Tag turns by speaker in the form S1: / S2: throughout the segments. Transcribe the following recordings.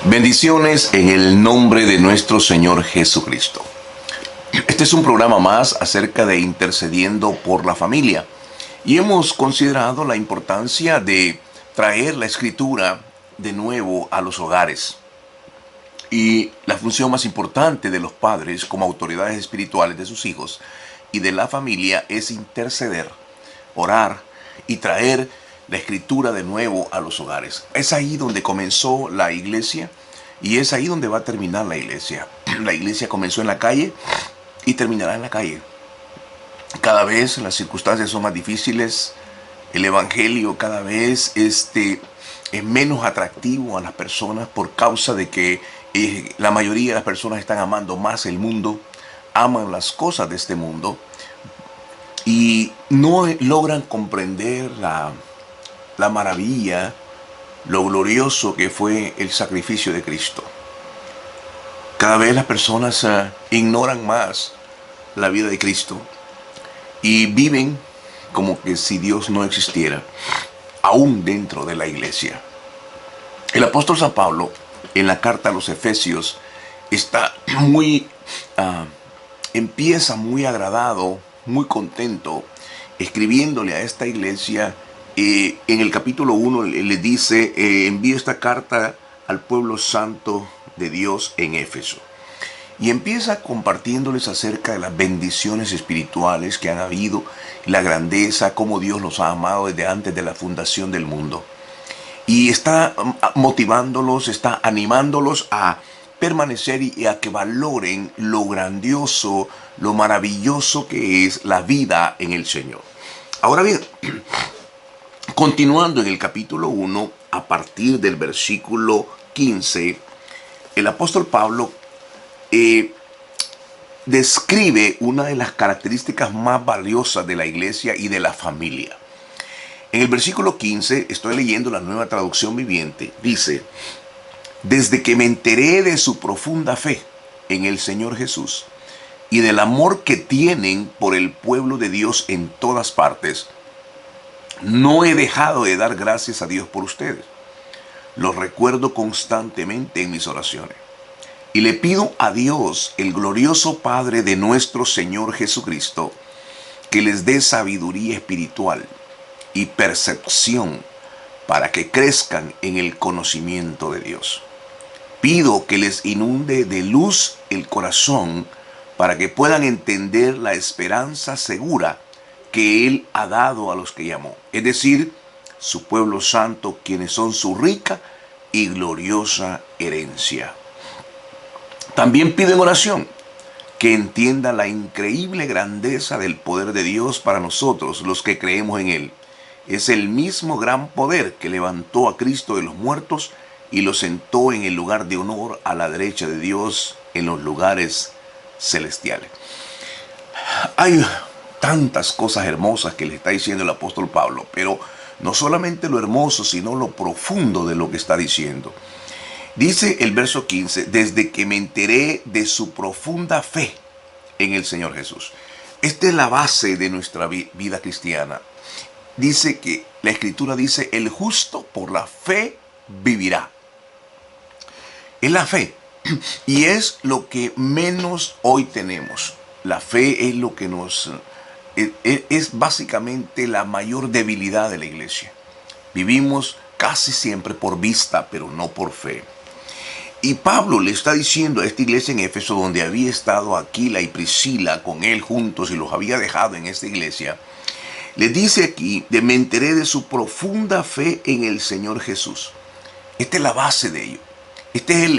S1: Bendiciones en el nombre de nuestro Señor Jesucristo. Este es un programa más acerca de intercediendo por la familia. Y hemos considerado la importancia de traer la escritura de nuevo a los hogares. Y la función más importante de los padres como autoridades espirituales de sus hijos y de la familia es interceder, orar y traer la escritura de nuevo a los hogares. Es ahí donde comenzó la iglesia y es ahí donde va a terminar la iglesia. La iglesia comenzó en la calle y terminará en la calle. Cada vez las circunstancias son más difíciles, el evangelio cada vez es menos atractivo a las personas por causa de que la mayoría de las personas están amando más el mundo, aman las cosas de este mundo y no logran comprender la maravilla, lo glorioso que fue el sacrificio de Cristo. Cada vez las personas ignoran más la vida de Cristo y viven como que si Dios no existiera, aún dentro de la iglesia. El apóstol San Pablo, en la carta a los Efesios, está empieza muy agradado, muy contento, escribiéndole a esta iglesia. En el capítulo 1 le dice, envío esta carta al pueblo santo de Dios en Éfeso. Y empieza compartiéndoles acerca de las bendiciones espirituales que han habido, la grandeza, cómo Dios los ha amado desde antes de la fundación del mundo. Y está motivándolos, está animándolos a permanecer y a que valoren lo grandioso, lo maravilloso que es la vida en el Señor. Ahora bien, continuando en el capítulo 1, a partir del versículo 15, el apóstol Pablo describe una de las características más valiosas de la iglesia y de la familia. En el versículo 15, estoy leyendo la Nueva Traducción Viviente, dice: desde que me enteré de su profunda fe en el Señor Jesús y del amor que tienen por el pueblo de Dios en todas partes, no he dejado de dar gracias a Dios por ustedes. Los recuerdo constantemente en mis oraciones. Y le pido a Dios, el glorioso Padre de nuestro Señor Jesucristo, que les dé sabiduría espiritual y percepción para que crezcan en el conocimiento de Dios. Pido que les inunde de luz el corazón para que puedan entender la esperanza segura que Él ha dado a los que llamó, es decir, su pueblo santo, quienes son su rica y gloriosa herencia. También pido en oración que entienda la increíble grandeza del poder de Dios para nosotros, los que creemos en Él. Es el mismo gran poder que levantó a Cristo de los muertos y lo sentó en el lugar de honor a la derecha de Dios en los lugares celestiales. Hay tantas cosas hermosas que le está diciendo el apóstol Pablo, pero no solamente lo hermoso, sino lo profundo de lo que está diciendo. Dice el verso 15, desde que me enteré de su profunda fe en el Señor Jesús. Esta es la base de nuestra vida cristiana. Dice que la Escritura dice, el justo por la fe vivirá. Es la fe. Y es lo que menos hoy tenemos. La fe es lo que es básicamente la mayor debilidad de la iglesia. Vivimos casi siempre por vista, pero no por fe. Y Pablo le está diciendo a esta iglesia en Éfeso, donde había estado Aquila y Priscila con él juntos y los había dejado en esta iglesia, le dice aquí, me enteré de su profunda fe en el Señor Jesús. Esta es la base de ello. Este es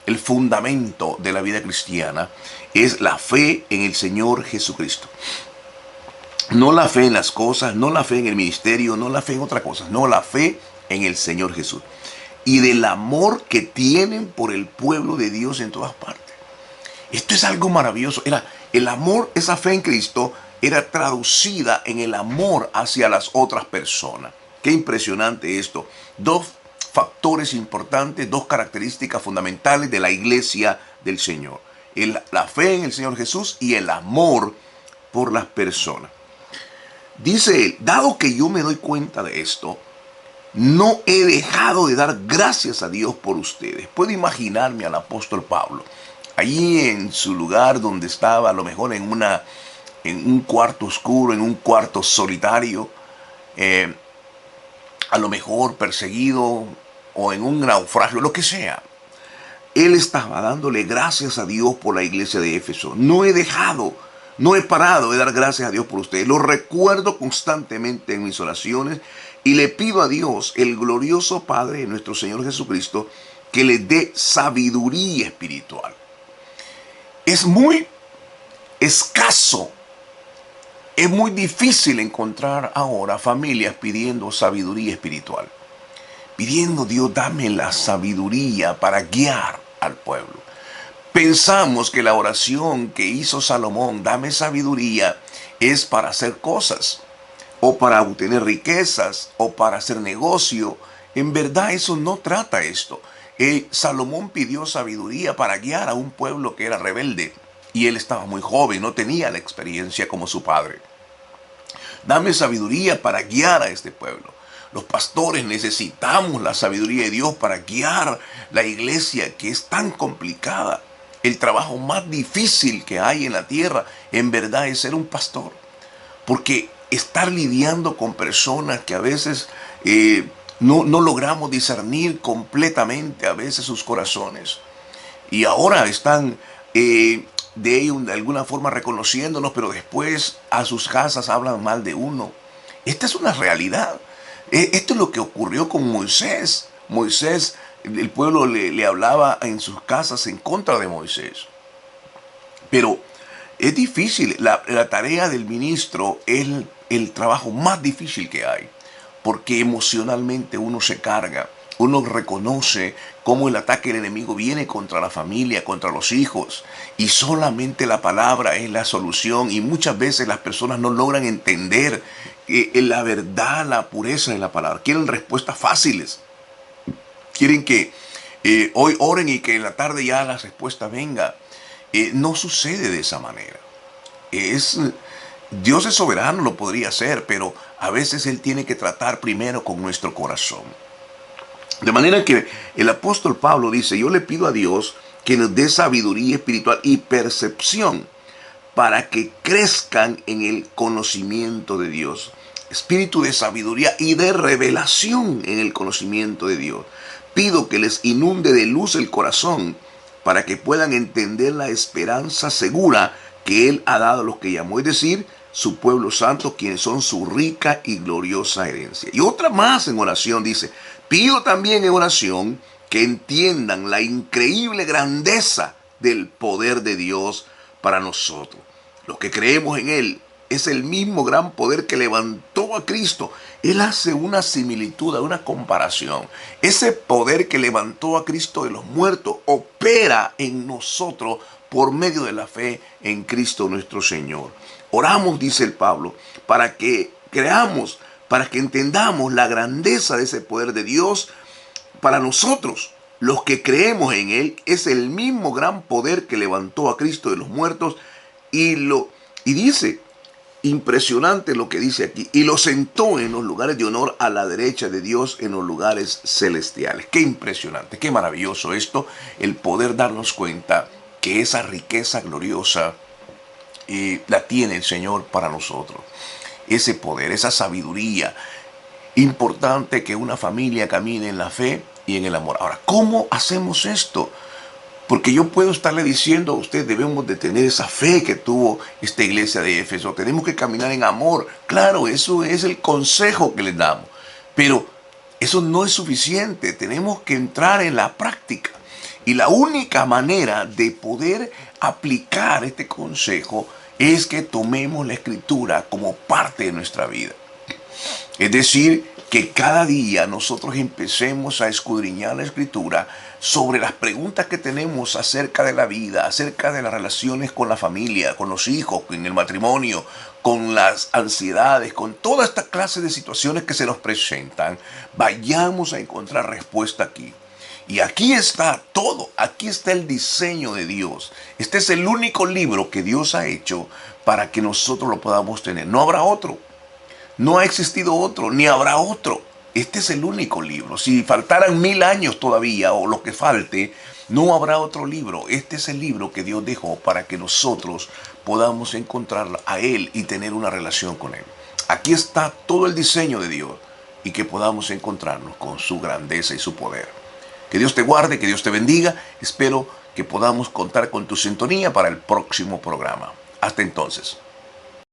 S1: el fundamento de la vida cristiana, es la fe en el Señor Jesucristo. No la fe en las cosas, no la fe en el ministerio, no la fe en otra cosa, no la fe en el Señor Jesús. Y del amor que tienen por el pueblo de Dios en todas partes. Esto es algo maravilloso. Era el amor, esa fe en Cristo, era traducida en el amor hacia las otras personas. Qué impresionante esto. Dos factores importantes, dos características fundamentales de la iglesia del Señor. La fe en el Señor Jesús y el amor por las personas. Dice él, dado que yo me doy cuenta de esto, no he dejado de dar gracias a Dios por ustedes. Puedo imaginarme al apóstol Pablo allí en su lugar donde estaba, a lo mejor en un cuarto oscuro, en un cuarto solitario, eh, a lo mejor perseguido o en un naufragio, lo que sea. Él estaba dándole gracias a Dios por la iglesia de Éfeso. No he parado de dar gracias a Dios por ustedes. Lo recuerdo constantemente en mis oraciones y le pido a Dios, el glorioso Padre de nuestro Señor Jesucristo, que les dé sabiduría espiritual. Es muy escaso, es muy difícil encontrar ahora familias pidiendo sabiduría espiritual. Pidiendo, Dios, dame la sabiduría para guiar al pueblo. Pensamos que la oración que hizo Salomón, dame sabiduría, es para hacer cosas, o para obtener riquezas, o para hacer negocio. En verdad eso no trata esto. Salomón pidió sabiduría para guiar a un pueblo que era rebelde, y él estaba muy joven, no tenía la experiencia como su padre. Dame sabiduría para guiar a este pueblo. Los pastores necesitamos la sabiduría de Dios para guiar la iglesia, que es tan complicada. El trabajo más difícil que hay en la tierra, en verdad, es ser un pastor. Porque estar lidiando con personas que a veces no logramos discernir completamente a veces sus corazones. Y ahora están de ellos de alguna forma reconociéndonos, pero después a sus casas hablan mal de uno. Esta es una realidad. Esto es lo que ocurrió con Moisés. Moisés, el pueblo le hablaba en sus casas en contra de Moisés. Pero es difícil. La tarea del ministro es el trabajo más difícil que hay. Porque emocionalmente uno se carga. Uno reconoce cómo el ataque del enemigo viene contra la familia, contra los hijos. Y solamente la palabra es la solución. Y muchas veces las personas no logran entender la verdad, la pureza de la palabra. Quieren respuestas fáciles. Quieren que hoy oren y que en la tarde ya la respuesta venga. No sucede de esa manera. Dios es soberano, lo podría hacer, pero a veces Él tiene que tratar primero con nuestro corazón. De manera que el apóstol Pablo dice, yo le pido a Dios que nos dé sabiduría espiritual y percepción para que crezcan en el conocimiento de Dios. Espíritu de sabiduría y de revelación en el conocimiento de Dios. Pido que les inunde de luz el corazón para que puedan entender la esperanza segura que Él ha dado a los que llamó, es decir, su pueblo santo, quienes son su rica y gloriosa herencia. Y otra más en oración dice, pido también en oración que entiendan la increíble grandeza del poder de Dios para nosotros. Los que creemos en Él, es el mismo gran poder que levantó a Cristo. Él hace una similitud, una comparación. Ese poder que levantó a Cristo de los muertos opera en nosotros por medio de la fe en Cristo nuestro Señor. Oramos, dice el Pablo, para que creamos, para que entendamos la grandeza de ese poder de Dios para nosotros. Los que creemos en Él, es el mismo gran poder que levantó a Cristo de los muertos y dice, impresionante lo que dice aquí, y lo sentó en los lugares de honor a la derecha de Dios en los lugares celestiales. Qué impresionante, qué maravilloso esto, el poder darnos cuenta que esa riqueza gloriosa la tiene el Señor para nosotros. Ese poder, esa sabiduría. Importante que una familia camine en la fe y en el amor. Ahora, ¿cómo hacemos esto? Porque yo puedo estarle diciendo a usted, debemos de tener esa fe que tuvo esta iglesia de Éfeso. Tenemos que caminar en amor. Claro, eso es el consejo que les damos. Pero eso no es suficiente. Tenemos que entrar en la práctica. Y la única manera de poder aplicar este consejo es que tomemos la Escritura como parte de nuestra vida. Es decir, que cada día nosotros empecemos a escudriñar la Escritura sobre las preguntas que tenemos acerca de la vida, acerca de las relaciones con la familia, con los hijos, con el matrimonio, con las ansiedades, con toda esta clase de situaciones que se nos presentan. Vayamos a encontrar respuesta aquí. Y aquí está todo, aquí está el diseño de Dios. Este es el único libro que Dios ha hecho para que nosotros lo podamos tener. No habrá otro. No ha existido otro, ni habrá otro. Este es el único libro. Si faltaran 1000 años todavía o lo que falte, no habrá otro libro. Este es el libro que Dios dejó para que nosotros podamos encontrar a Él y tener una relación con Él. Aquí está todo el diseño de Dios y que podamos encontrarnos con su grandeza y su poder. Que Dios te guarde, que Dios te bendiga. Espero que podamos contar con tu sintonía para el próximo programa. Hasta entonces.